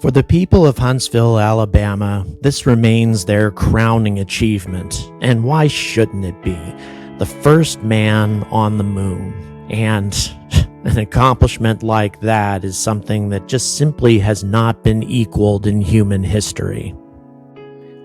For the people of Huntsville, Alabama, this remains their crowning achievement, and why shouldn't it be? The first man on the moon. And an accomplishment like that is something that just simply has not been equaled in human history.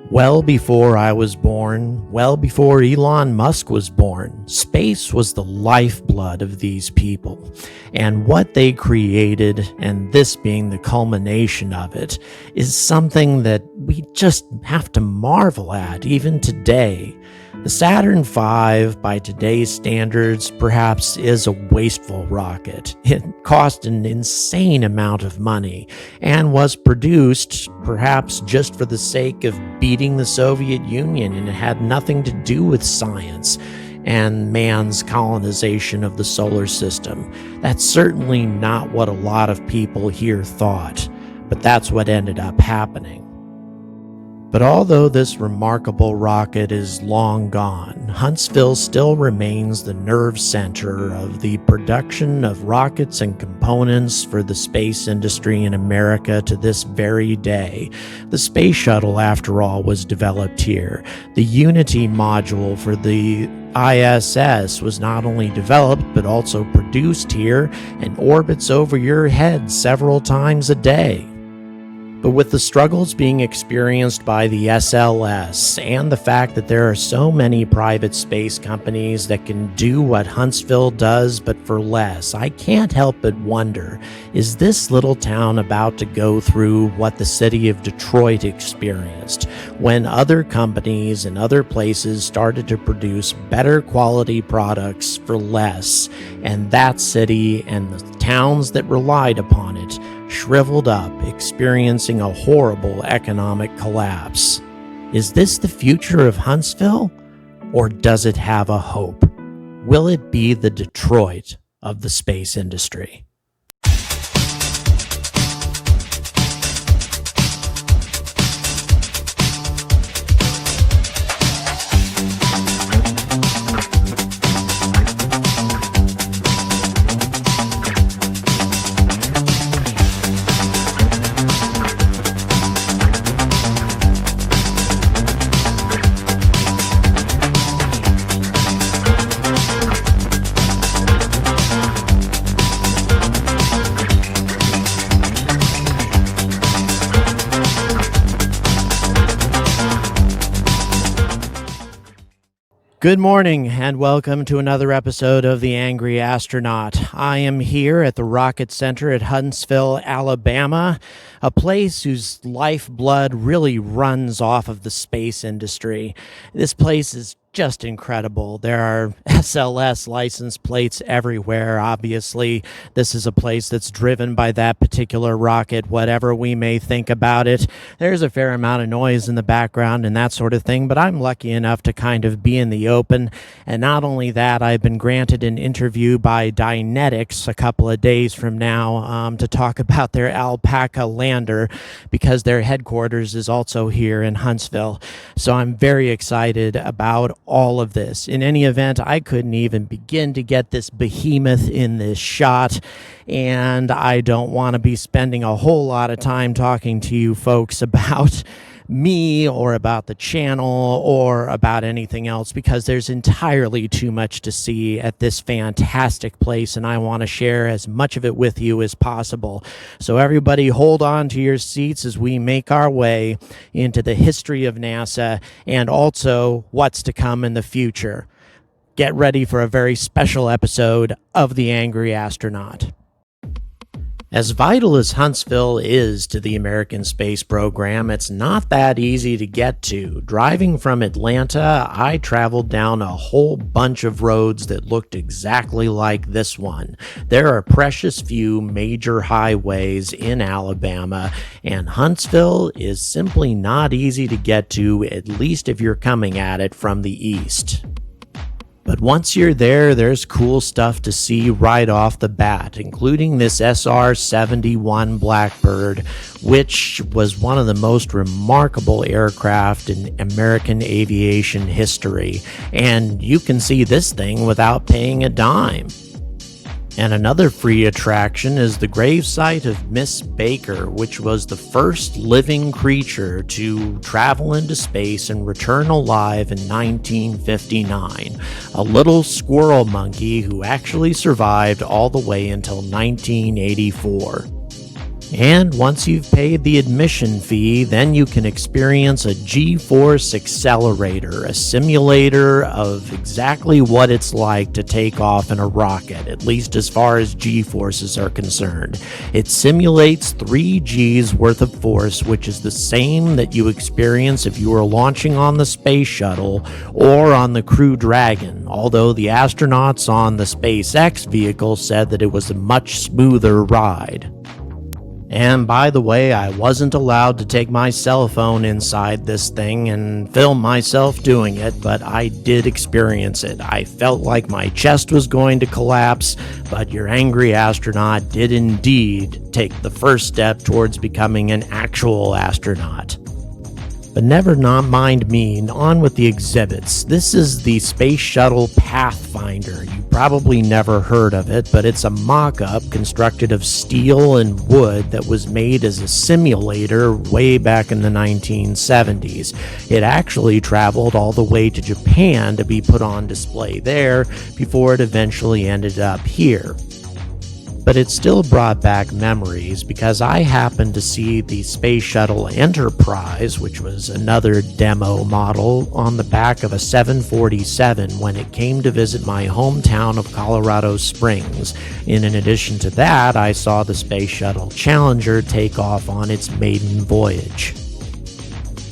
Well before I was born, well before Elon Musk was born, space was the lifeblood of these people. And what they created, and this being the culmination of it, is something that we just have to marvel at even today. The Saturn V, by today's standards, perhaps is a wasteful rocket. It cost an insane amount of money and was produced perhaps just for the sake of beating the Soviet Union, and it had nothing to do with science and man's colonization of the solar system. That's certainly not what a lot of people here thought, but that's what ended up happening. But although this remarkable rocket is long gone, Huntsville still remains the nerve center of the production of rockets and components for the space industry in America to this very day. The Space Shuttle, after all, was developed here. The Unity module for the ISS was not only developed but also produced here and orbits over your head several times a day. But with the struggles being experienced by the SLS and the fact that there are so many private space companies that can do what Huntsville does but for less, I can't help but wonder, is this little town about to go through what the city of Detroit experienced when other companies and other places started to produce better quality products for less, and that city and the towns that relied upon it shriveled up, experiencing a horrible economic collapse? Is this the future of Huntsville, or does it have a hope? Will it be the Detroit of the space industry? Good morning and welcome to another episode of the Angry Astronaut. I am here at the Rocket Center at Huntsville, Alabama, a place whose lifeblood really runs off of the space industry. This place is just incredible. There are SLS license plates everywhere. Obviously, this is a place that's driven by that particular rocket, whatever we may think about it. There's a fair amount of noise in the background and that sort of thing, but I'm lucky enough to kind of be in the open. And not only that, I've been granted an interview by Dynetics a couple of days from now to talk about their Alpaca lander, because their headquarters is also here in Huntsville. So I'm very excited about all of this. In any event, I couldn't even begin to get this behemoth in this shot, and I don't want to be spending a whole lot of time talking to you folks about me or about the channel or about anything else, because there's entirely too much to see at this fantastic place, and I want to share as much of it with you as possible. So everybody hold on to your seats as we make our way into the history of NASA and also what's to come in the future. Get ready for a very special episode of The Angry Astronaut. As vital as Huntsville is to the American space program, it's not that easy to get to. Driving from Atlanta, I traveled down a whole bunch of roads that looked exactly like this one. There are precious few major highways in Alabama, and Huntsville is simply not easy to get to, at least if you're coming at it from the east. But once you're there, there's cool stuff to see right off the bat, including this SR-71 Blackbird, which was one of the most remarkable aircraft in American aviation history. And you can see this thing without paying a dime. And another free attraction is the gravesite of Miss Baker, which was the first living creature to travel into space and return alive in 1959. A little squirrel monkey who actually survived all the way until 1984. And once you've paid the admission fee, then you can experience a G-Force accelerator, a simulator of exactly what it's like to take off in a rocket, at least as far as G-forces are concerned. It simulates 3 G's worth of force, which is the same that you experience if you were launching on the Space Shuttle or on the Crew Dragon, although the astronauts on the SpaceX vehicle said that it was a much smoother ride. And by the way, I wasn't allowed to take my cell phone inside this thing and film myself doing it, but I did experience it. I felt like my chest was going to collapse, but your Angry Astronaut did indeed take the first step towards becoming an actual astronaut. But never not mind me, on with the exhibits. This is the Space Shuttle Pathfinder. You probably never heard of it, but it's a mock-up constructed of steel and wood that was made as a simulator way back in the 1970s. It actually traveled all the way to Japan to be put on display there before it eventually ended up here. But it still brought back memories because I happened to see the Space Shuttle Enterprise, which was another demo model, on the back of a 747 when it came to visit my hometown of Colorado Springs. And in addition to that, I saw the Space Shuttle Challenger take off on its maiden voyage.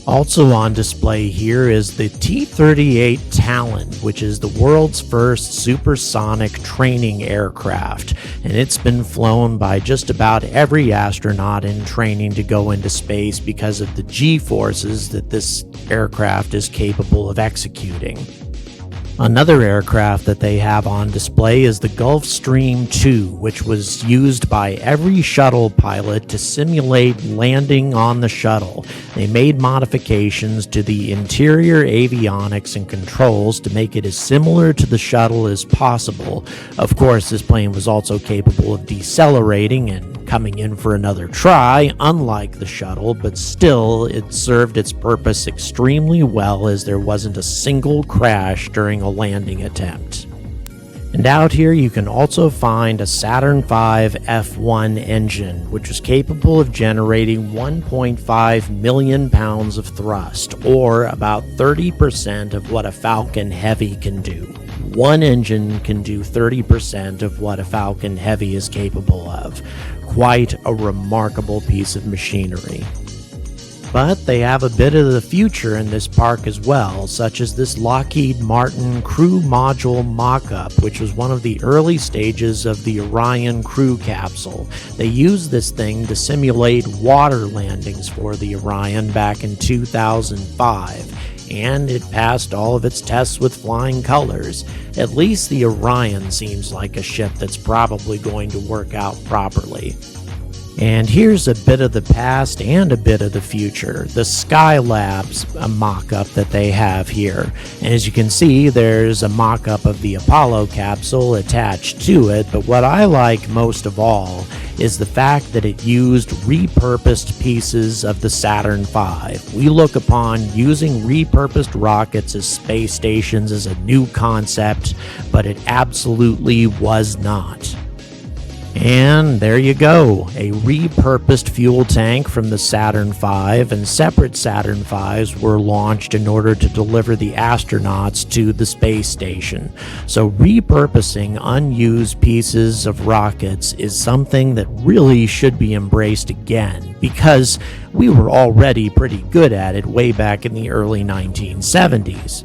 Also on display here is the T-38 Talon, which is the world's first supersonic training aircraft, and it's been flown by just about every astronaut in training to go into space because of the G-forces that this aircraft is capable of executing. Another aircraft that they have on display is the Gulfstream II, which was used by every shuttle pilot to simulate landing on the shuttle. They made modifications to the interior avionics and controls to make it as similar to the shuttle as possible. Of course, this plane was also capable of decelerating and coming in for another try, unlike the shuttle, but still, it served its purpose extremely well as there wasn't a single crash during a landing attempt. And out here you can also find a Saturn V F1 engine, which was capable of generating 1.5 million pounds of thrust, or about 30% of what a Falcon Heavy can do. One engine can do 30% of what a Falcon Heavy is capable of. Quite a remarkable piece of machinery. But they have a bit of the future in this park as well, such as this Lockheed Martin crew module mock-up, which was one of the early stages of the Orion crew capsule. They used this thing to simulate water landings for the Orion back in 2005. And it passed all of its tests with flying colors. At least the Orion seems like a ship that's probably going to work out properly. And here's a bit of the past and a bit of the future. The Skylab's a mock-up that they have here. And as you can see, there's a mock-up of the Apollo capsule attached to it, but what I like most of all is the fact that it used repurposed pieces of the Saturn V. We look upon using repurposed rockets as space stations as a new concept, but it absolutely was not. And there you go, a repurposed fuel tank from the Saturn V, and separate Saturn Vs were launched in order to deliver the astronauts to the space station. So repurposing unused pieces of rockets is something that really should be embraced again, because we were already pretty good at it way back in the early 1970s.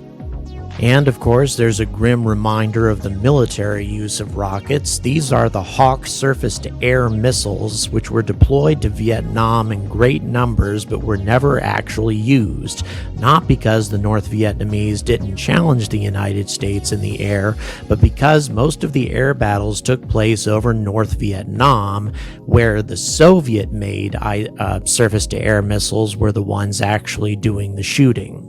And of course, there's a grim reminder of the military use of rockets. These are the Hawk surface-to-air missiles, which were deployed to Vietnam in great numbers but were never actually used. Not because the North Vietnamese didn't challenge the United States in the air, but because most of the air battles took place over North Vietnam, where the Soviet-made surface-to-air missiles were the ones actually doing the shooting.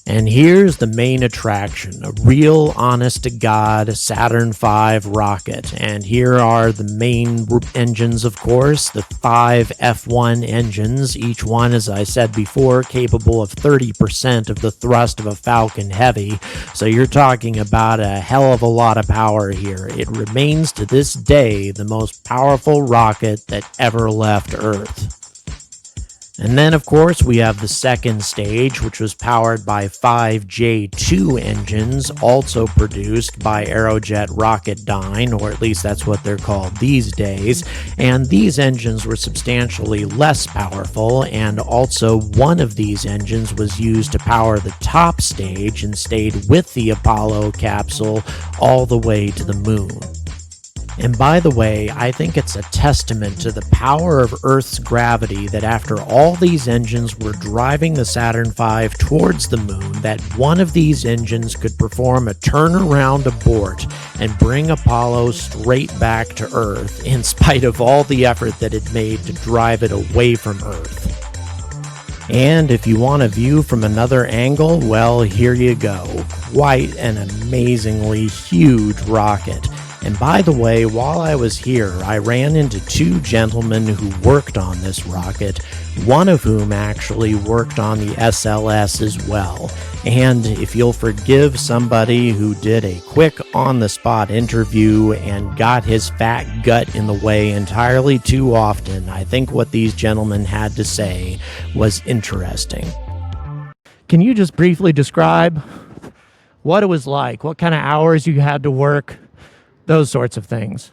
And here's the main attraction, a real honest-to-God Saturn V rocket. And here are the main engines, of course, the 5 F1 engines, each one, as I said before, capable of 30% of the thrust of a Falcon Heavy. So you're talking about a hell of a lot of power here. It remains to this day the most powerful rocket that ever left Earth. And then, of course, we have the second stage, which was powered by 5 J2 engines, also produced by Aerojet Rocketdyne, or at least that's what they're called these days. And these engines were substantially less powerful, and also one of these engines was used to power the top stage and stayed with the Apollo capsule all the way to the moon. And by the way, I think it's a testament to the power of Earth's gravity that after all these engines were driving the Saturn V towards the moon, that one of these engines could perform a turnaround abort and bring Apollo straight back to Earth, in spite of all the effort that it made to drive it away from Earth. And if you want a view from another angle, well, here you go. Quite an amazingly huge rocket. And by the way, while I was here, I ran into 2 gentlemen who worked on this rocket, one of whom actually worked on the SLS as well. And if you'll forgive somebody who did a quick on-the-spot interview and got his fat gut in the way entirely too often, I think what these gentlemen had to say was interesting. Can you just briefly describe what it was like, what kind of hours you had to work? Those sorts of things.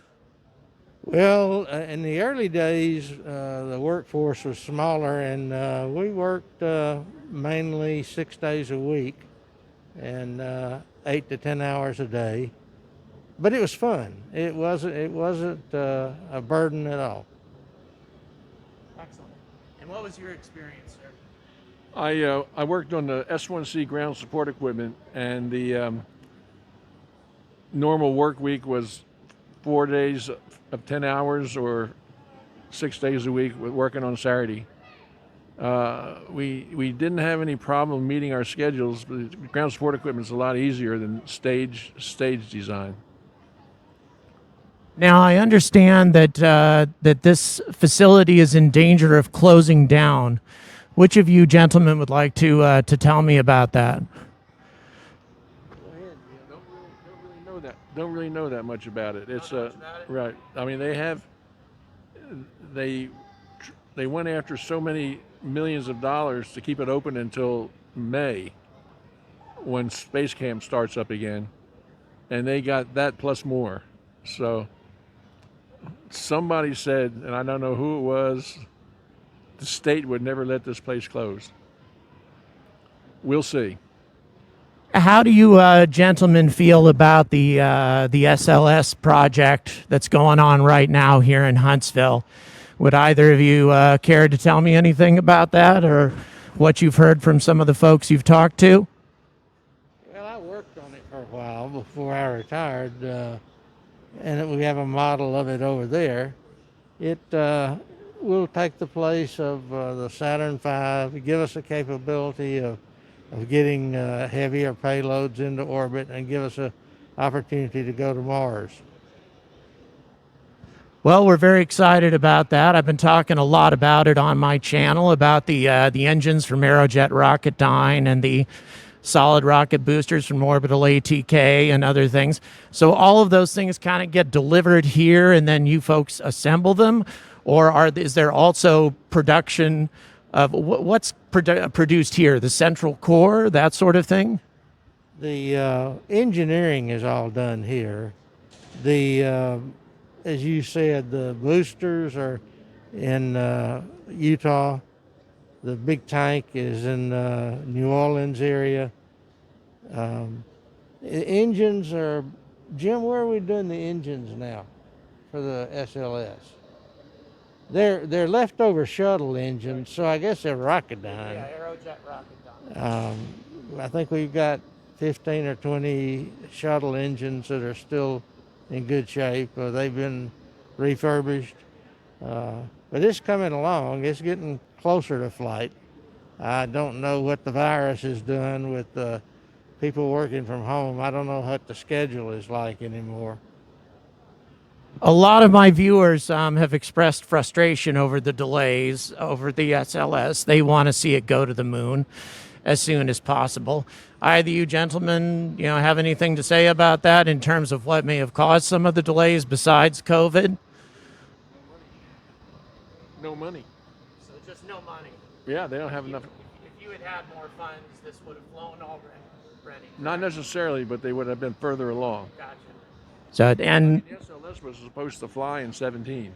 Well, in the early days, the workforce was smaller, and we worked mainly 6 days a week and 8 to 10 hours a day. But it was fun. It wasn't a burden at all. Excellent. And what was your experience, sir? I worked on the S1C ground support equipment, and the normal work week was 4 days of 10 hours or 6 days a week with working on Saturday. We didn't have any problem meeting our schedules, but ground support equipment is a lot easier than stage design. Now, I understand that that this facility is in danger of closing down. Which of you gentlemen would like to tell me about that? Don't really know that much about it. It's right. I mean, they went after so many millions of dollars to keep it open until May, when Space Camp starts up again, and they got that plus more. So somebody said, and I don't know who it was, the state would never let this place close. We'll see. How do you gentlemen feel about the SLS project that's going on right now here in Huntsville? Would either of you care to tell me anything about that, or what you've heard from some of the folks you've talked to? Well, I worked on it for a while before I retired, and we have a model of it over there. It will take the place of the Saturn V, give us the capability of getting heavier payloads into orbit, and give us an opportunity to go to Mars. Well, we're very excited about that. I've been talking a lot about it on my channel, about the engines from Aerojet Rocketdyne and the solid rocket boosters from Orbital ATK and other things. So all of those things kind of get delivered here, and then you folks assemble them? Or is there also production of what's produced here? The central core, that sort of thing? The engineering is all done here. The as you said, the boosters are in Utah. The big tank is in New Orleans area. Engines are, Jim, where are we doing the engines now for the SLS? They're leftover shuttle engines, so I guess they're Rocketdyne. Yeah, Aerojet Rocketdyne. I think we've got 15 or 20 shuttle engines that are still in good shape. They've been refurbished, but it's coming along. It's getting closer to flight. I don't know what the virus is doing with people working from home. I don't know what the schedule is like anymore. A lot of my viewers have expressed frustration over the delays over the SLS. They want to see it go to the moon as soon as possible. Either you gentlemen, have anything to say about that in terms of what may have caused some of the delays besides COVID? No money. So just no money. Yeah, they don't have enough. If you had had more funds, this would have flown already. Not necessarily, but they would have been further along. Gotcha. So and The SLS was supposed to fly in 17.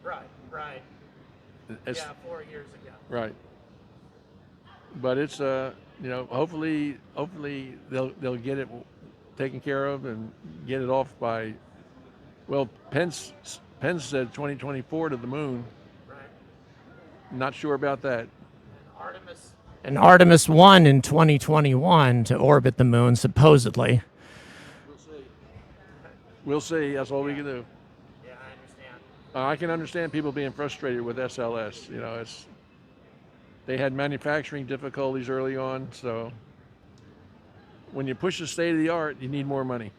right. It's, 4 years ago. Right. But it's hopefully they'll get it taken care of and get it off by, well, Pence said 2024 to the moon. Right. Not sure about that. Artemis 1 in 2021 to orbit the moon, supposedly. We'll see. That's all we can do. Yeah, I understand. I can understand people being frustrated with SLS. They had manufacturing difficulties early on, so when you push the state of the art, you need more money.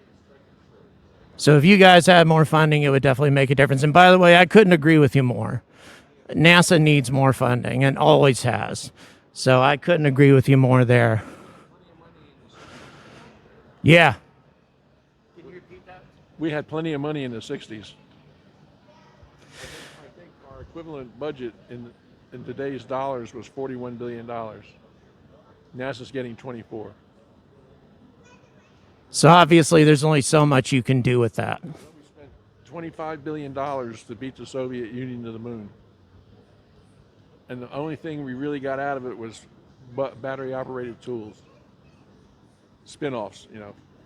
So if you guys had more funding, it would definitely make a difference. And by the way, I couldn't agree with you more. NASA needs more funding and always has. So I couldn't agree with you more there. Yeah. Can you repeat that? We had plenty of money in the 60s. I think our equivalent budget in today's dollars was $41 billion. NASA's getting 24. So obviously there's only so much you can do with that. We spent $25 billion to beat the Soviet Union to the moon. And the only thing we really got out of it was battery-operated tools. Spin-offs,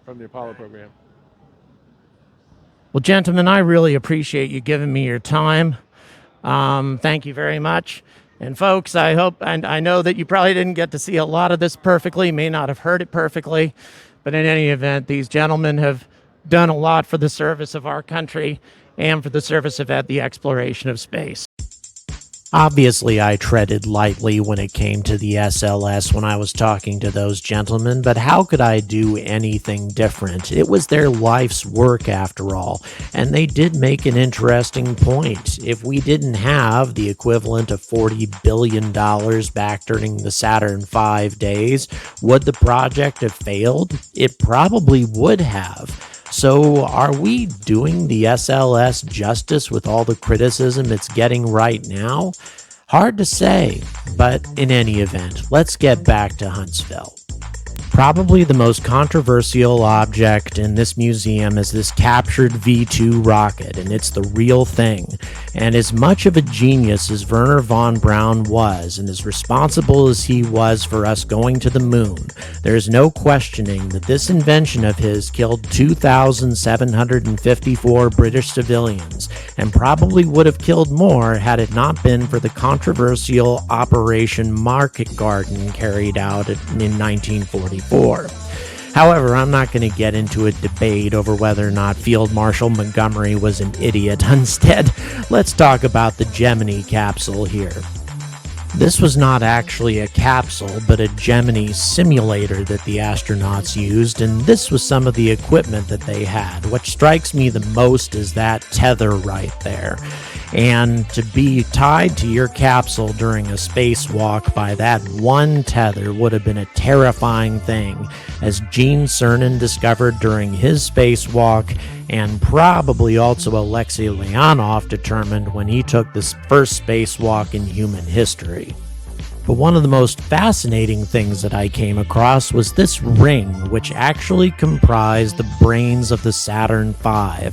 from the Apollo program. Well, gentlemen, I really appreciate you giving me your time. Thank you very much. And folks, I hope, and I know that you probably didn't get to see a lot of this perfectly, may not have heard it perfectly, but in any event, these gentlemen have done a lot for the service of our country and for the service of the exploration of space. Obviously, I treaded lightly when it came to the SLS when I was talking to those gentlemen, but how could I do anything different? It was their life's work after all, and they did make an interesting point. If we didn't have the equivalent of $40 billion back during the Saturn V days, would the project have failed? It probably would have. So are we doing the SLS justice with all the criticism it's getting right now? Hard to say, but in any event, let's get back to Huntsville. Probably the most controversial object in this museum is this captured V2 rocket, and it's the real thing. And as much of a genius as Wernher von Braun was, and as responsible as he was for us going to the moon, there's no questioning that this invention of his killed 2,754 British civilians, and probably would have killed more had it not been for the controversial Operation Market Garden carried out in 1944. However, I'm not going to get into a debate over whether or not Field Marshal Montgomery was an idiot. Instead, let's talk about the Gemini capsule here. This was not actually a capsule, but a Gemini simulator that the astronauts used, and this was some of the equipment that they had. What strikes me the most is that tether right there. And to be tied to your capsule during a spacewalk by that one tether would have been a terrifying thing, as Gene Cernan discovered during his spacewalk, and probably also Alexei Leonov determined when he took this first spacewalk in human history. But one of the most fascinating things that I came across was this ring, which actually comprised the brains of the Saturn V,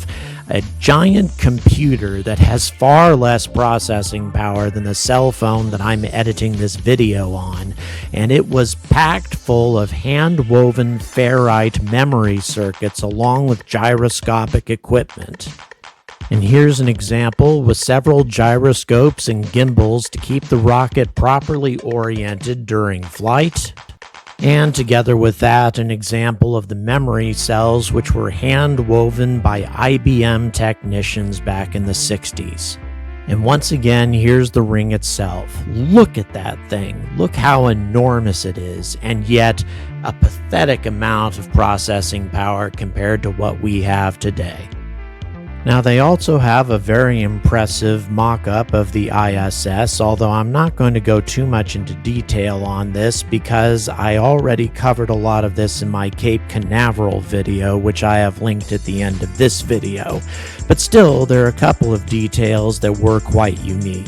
a giant computer that has far less processing power than the cell phone that I'm editing this video on, and it was packed full of hand-woven ferrite memory circuits along with gyroscopic equipment. And here's an example with several gyroscopes and gimbals to keep the rocket properly oriented during flight. And together with that, an example of the memory cells which were hand-woven by IBM technicians back in the 60s. And once again, here's the ring itself. Look at that thing. Look how enormous it is, and yet a pathetic amount of processing power compared to what we have today. Now, they also have a very impressive mock-up of the ISS, although I'm not going to go too much into detail on this because I already covered a lot of this in my Cape Canaveral video, which I have linked at the end of this video. But still, there are a couple of details that were quite unique.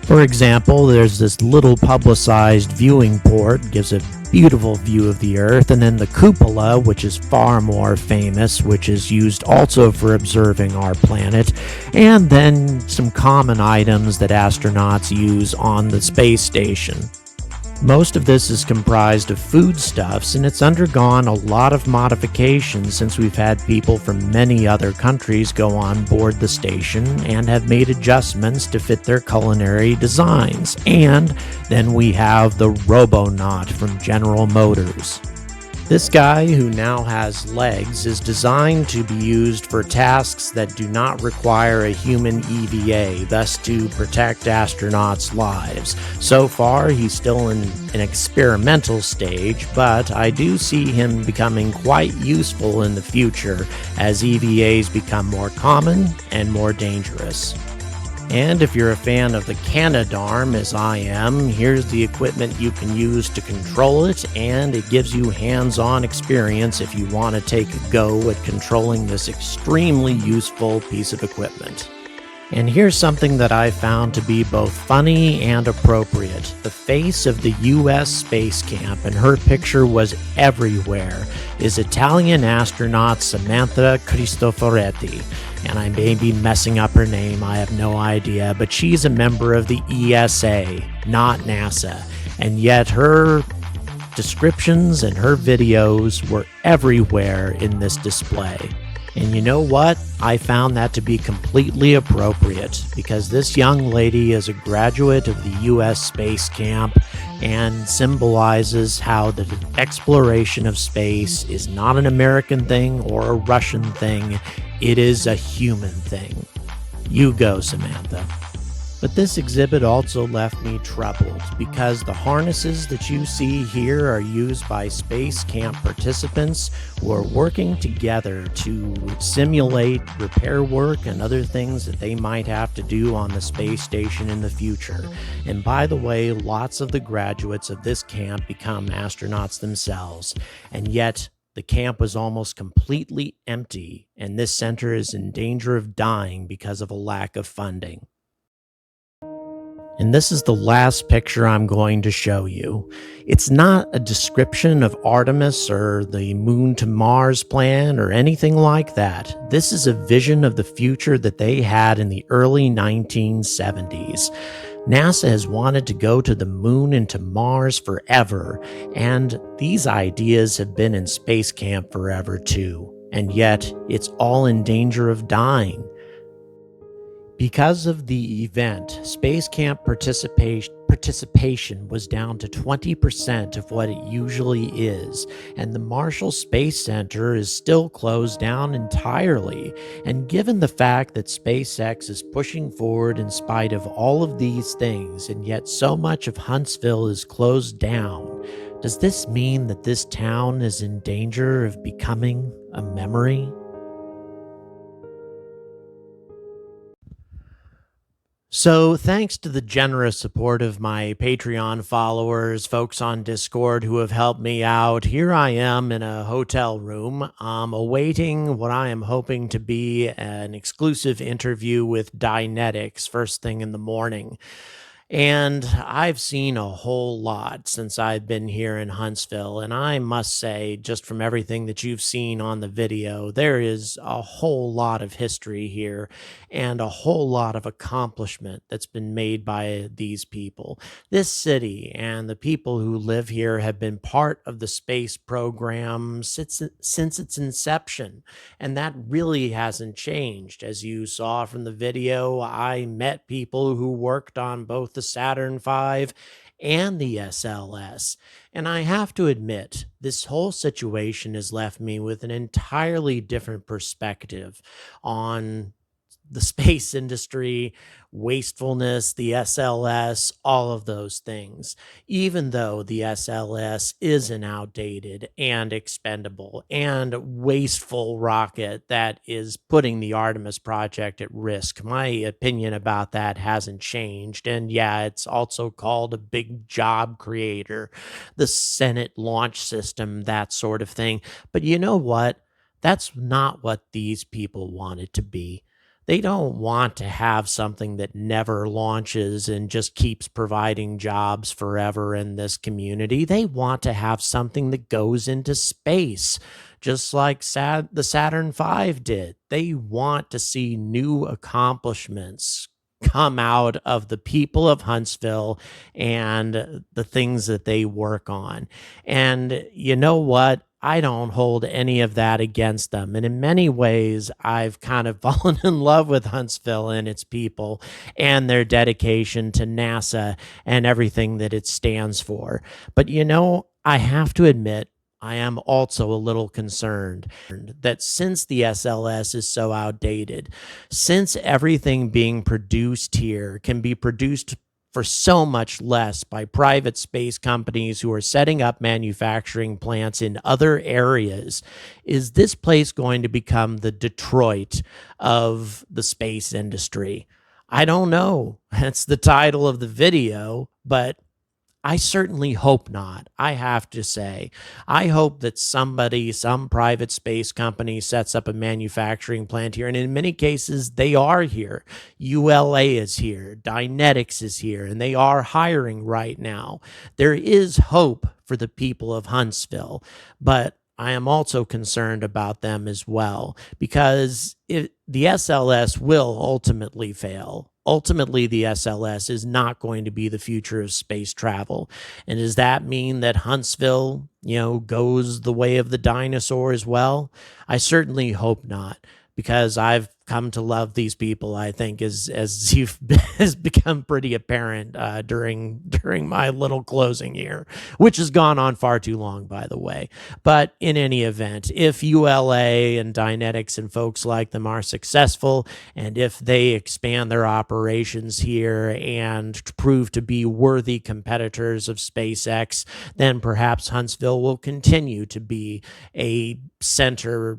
For example, there's this little publicized viewing port, gives a beautiful view of the Earth, and then the cupola, which is far more famous, which is used also for observing our planet, and then some common items that astronauts use on the space station. Most of this is comprised of foodstuffs, and it's undergone a lot of modifications since we've had people from many other countries go on board the station and have made adjustments to fit their culinary designs. And then we have the Robonaut from General Motors. This guy, who now has legs, is designed to be used for tasks that do not require a human EVA, thus to protect astronauts' lives. So far, he's still in an experimental stage, but I do see him becoming quite useful in the future as EVAs become more common and more dangerous. And if you're a fan of the Canadarm, as I am, here's the equipment you can use to control it, and it gives you hands-on experience if you want to take a go at controlling this extremely useful piece of equipment. And here's something that I found to be both funny and appropriate. The face of the U.S. Space Camp, and her picture was everywhere, is Italian astronaut Samantha Cristoforetti. And I may be messing up her name, I have no idea, but she's a member of the ESA, not NASA. And yet her descriptions and her videos were everywhere in this display. And you know what? I found that to be completely appropriate because this young lady is a graduate of the U.S. Space Camp and symbolizes how the exploration of space is not an American thing or a Russian thing. It is a human thing. You go, Samantha. But this exhibit also left me troubled because the harnesses that you see here are used by space camp participants who are working together to simulate repair work and other things that they might have to do on the space station in the future. And by the way, lots of the graduates of this camp become astronauts themselves. And yet, the camp was almost completely empty, and this center is in danger of dying because of a lack of funding. And this is the last picture I'm going to show you. It's not a description of Artemis or the Moon to Mars plan or anything like that. This is a vision of the future that they had in the early 1970s. NASA has wanted to go to the Moon and to Mars forever, and these ideas have been in space camp forever too. And yet, it's all in danger of dying. Because of the event, space camp participation was down to 20% of what it usually is, and the Marshall Space Center is still closed down entirely. And given the fact that SpaceX is pushing forward in spite of all of these things, and yet so much of Huntsville is closed down, does this mean that this town is in danger of becoming a memory? So thanks to the generous support of my Patreon followers, folks on Discord who have helped me out, here I am in a hotel room, awaiting what I am hoping to be an exclusive interview with Dynetics first thing in the morning. And I've seen a whole lot since I've been here in Huntsville. And I must say, just from everything that you've seen on the video, there is a whole lot of history here and a whole lot of accomplishment that's been made by these people. This city and the people who live here have been part of the space program since its inception. And that really hasn't changed. As you saw from the video, I met people who worked on both the Saturn V and the SLS. And I have to admit, this whole situation has left me with an entirely different perspective on the space industry, wastefulness, the SLS, all of those things, even though the SLS is an outdated and expendable and wasteful rocket that is putting the Artemis project at risk. My opinion about that hasn't changed. And yeah, it's also called a big job creator, the Senate launch system, that sort of thing. But you know what? That's not what these people want it to be. They don't want to have something that never launches and just keeps providing jobs forever in this community. They want to have something that goes into space, just like the Saturn V did. They want to see new accomplishments come out of the people of Huntsville and the things that they work on. And you know what? I don't hold any of that against them. And in many ways, I've kind of fallen in love with Huntsville and its people and their dedication to NASA and everything that it stands for. But you know, I have to admit, I am also a little concerned that since the SLS is so outdated, since everything being produced here can be produced for so much less by private space companies who are setting up manufacturing plants in other areas, is this place going to become the Detroit of the space industry? I don't know. That's the title of the video, but I certainly hope not. I have to say, I hope that somebody, some private space company sets up a manufacturing plant here. And in many cases, they are here. ULA is here. Dynetics is here, and they are hiring right now. There is hope for the people of Huntsville, but I am also concerned about them as well, because the SLS will ultimately fail. Ultimately, the SLS is not going to be the future of space travel. And does that mean that Huntsville, goes the way of the dinosaur as well? I certainly hope not, because I've come to love these people, I think, as has become pretty apparent during my little closing here, which has gone on far too long, by the way. But in any event, if ULA and Dynetics and folks like them are successful, and if they expand their operations here and prove to be worthy competitors of SpaceX, then perhaps Huntsville will continue to be a center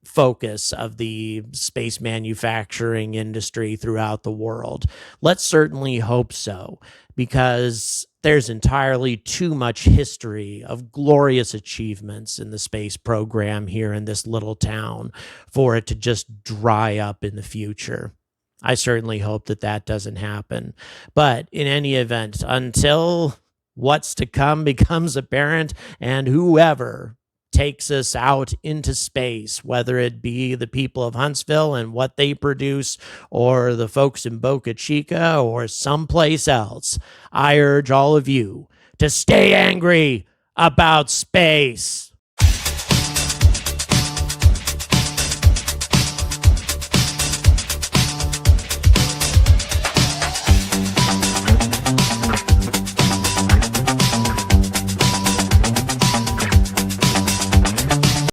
focus of the space manufacturing industry throughout the world. Let's certainly hope so, because there's entirely too much history of glorious achievements in the space program here in this little town for it to just dry up in the future. I certainly hope that that doesn't happen. But in any event, until what's to come becomes apparent, and whoever takes us out into space, whether it be the people of Huntsville and what they produce, or the folks in Boca Chica, or someplace else, I urge all of you to stay angry about space.